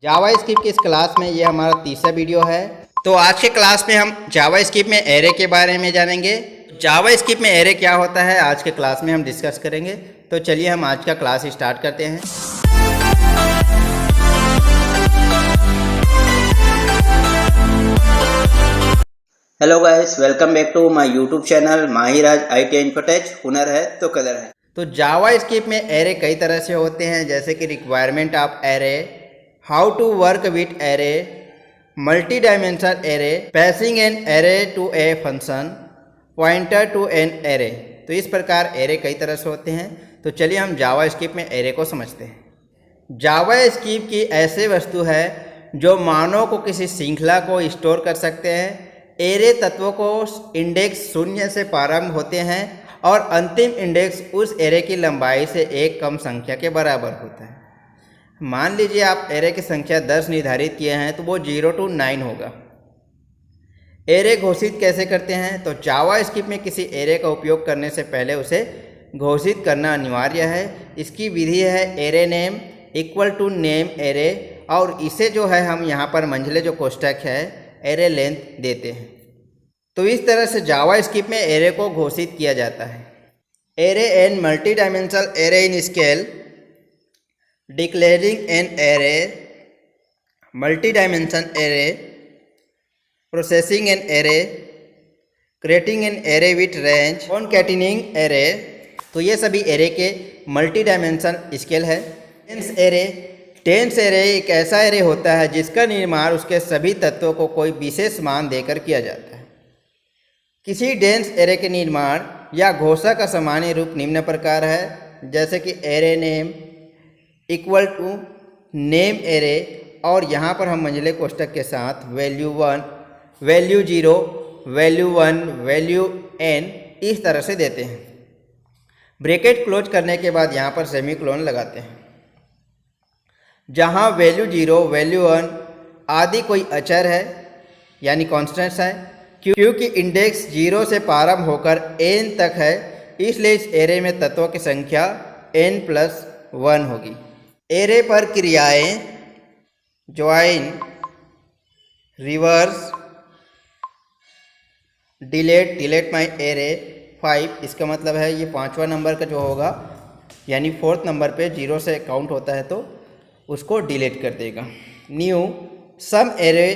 जावा script की इस class में ये हमारा तीसरा वीडियो है। तो आज के क्लास में हम जावा स्क्रिप्ट में एरे के बारे में जानेंगे। जावा स्क्रिप्ट में एरे क्या होता है आज के क्लास में हम डिस्कस करेंगे। तो चलिए हम आज का क्लास स्टार्ट करते हैं। Hello guys, welcome back to my YouTube channel Mahiraj IT Infotech. हुनर है तो कदर है। तो जावा स्क्रिप्ट में एरे कई तरह से होते हैं, जैसे कि requirement of array, how to work with array, multi dimensional array, passing an array to a function, pointer to an array. तो इस प्रकार एरे कई तरह से होते हैं। तो चलिए हम जावा स्क्रिप्ट में एरे को समझते हैं। जावा स्क्रिप्ट की ऐसे वस्तु है जो मानों को किसी श्रृंखला को स्टोर कर सकते हैं। एरे तत्वों को इंडेक्स 0 से प्रारंभ होते हैं और अंतिम इंडेक्स उस एरे की लंबाई से एक कम संख्या के बराबर होता है। मान लीजिए आप एरे की संख्या 10 निर्धारित किए हैं तो वो 0 to 9 होगा। एरे घोषित कैसे करते हैं? तो जावा स्क्रिप्ट में किसी एरे का उपयोग करने से पहले उसे घोषित करना अनिवार्य है। इसकी विधि है array name equal to name array, और इसे जो है हम यहाँ पर मंझले जो कोष्ठक है एरे लेंथ देते हैं। तो इस तरह से जावा स्क्रिप्ट में एरे को घोषित किया जाता है। Array an multi dimensional array in scale, declaring an array, multi dimension array, processing an array, creating an array with range, concatenating array. तो ये सभी एरे के मल्टी डायमेंशन स्केल है। टेंस एरे एक ऐसा एरे होता है जिसका निर्माण उसके सभी तत्वों को कोई विशेष मान देकर किया जाता है। किसी डेंस एरे के निर्माण या घोषणा का सामान्य रूप निम्न प्रकार है, जैसे कि array name equal to name array, और यहाँ पर हम मंझले कोष्ठक के साथ value 1, value 0, value 1, value n इस तरह से देते हैं। ब्रैकेट क्लोज करने के बाद यहाँ पर सेमीकोलन लगाते हैं। जहाँ वैल्यू 0, वैल्यू 1 आदि कोई अचर है यानी कॉन्स्टेंट्स है, क्योंकि इंडेक्स 0 से प्रारंभ होकर n तक है, इसलिए इस एरे में तत्वों की संख्या n+1 होगी। एरे पर क्रियाएं ज्वाइन, रिवर्स, डिलीट माई एरे 5। इसका मतलब है ये 5वां नंबर का जो होगा यानी 4th नंबर पे 0 से काउंट होता है तो उसको डिलीट कर देगा। New sum array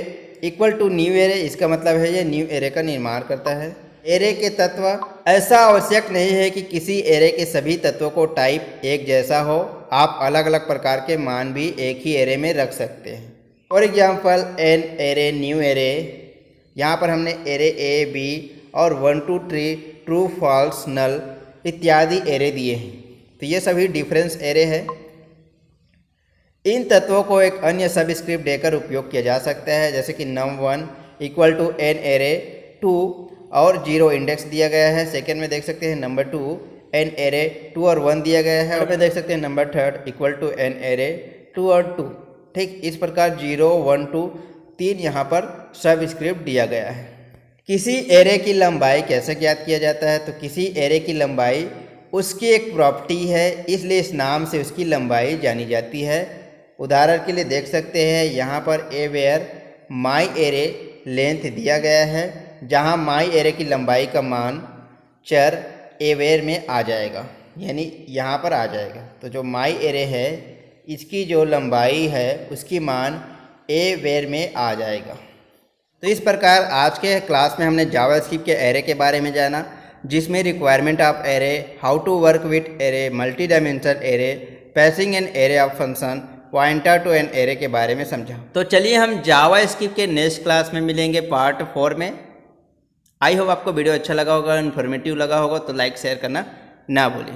equal to new array, इसका मतलब है ये न्यू एरे का निर्माण करता है। एरे के तत्व, ऐसा आवश्यक नहीं है कि किसी एरे के सभी तत्वों को टाइप एक जैसा हो, आप अलग अलग प्रकार के मान भी एक ही एरे में रख सकते हैं। For example an array, new array, यहाँ पर हमने एरे ए, बी और 1 2 3 ट्रू, फॉल्स, नल इत्यादि एरे दिए हैं। तो ये सभी डिफरेंस एरे है। इन तत्वों को एक अन्य सब स्क्रिप्ट देकर उपयोग किया जा सकता है, जैसे कि num1 equal to an array 2 और 0 इंडेक्स दिया गया है। सेकेंड में देख सकते हैं नंबर 2 एन एरे 2 और 1 दिया गया है। और में देख सकते हैं number 3 equal to an array 2 और 2। ठीक इस प्रकार 0 1 2 3 यहाँ पर सब स्क्रिप्ट दिया गया है। किसी एरे की लंबाई कैसे ज्ञात किया जाता है? तो किसी एरे की लंबाई उसकी एक प्रॉपर्टी है, इसलिए इस नाम से उसकी लंबाई जानी जाती है। उदाहरण के लिए देख सकते हैं यहाँ पर ए वेयर माई एरे लेंथ दिया गया है, जहाँ माई एरे की लंबाई का मान चर ए वेयर में आ जाएगा, यानी यहाँ पर आ जाएगा। तो जो माई एरे है इसकी जो लंबाई है उसकी मान ए वेयर में आ जाएगा। तो इस प्रकार आज के क्लास में हमने जावा स्क्रिप्ट के एरे के बारे में जाना, जिसमें requirement of array, how to work with array, multi dimensional array, passing an array of function, pointer to an array के बारे में समझा। तो चलिए हम जावा स्क्रिप्ट के नेक्स्ट क्लास में मिलेंगे पार्ट 4 में। आई होप आपको वीडियो अच्छा लगा होगा, इन्फॉर्मेटिव लगा होगा, तो लाइक शेयर करना ना भूलिए।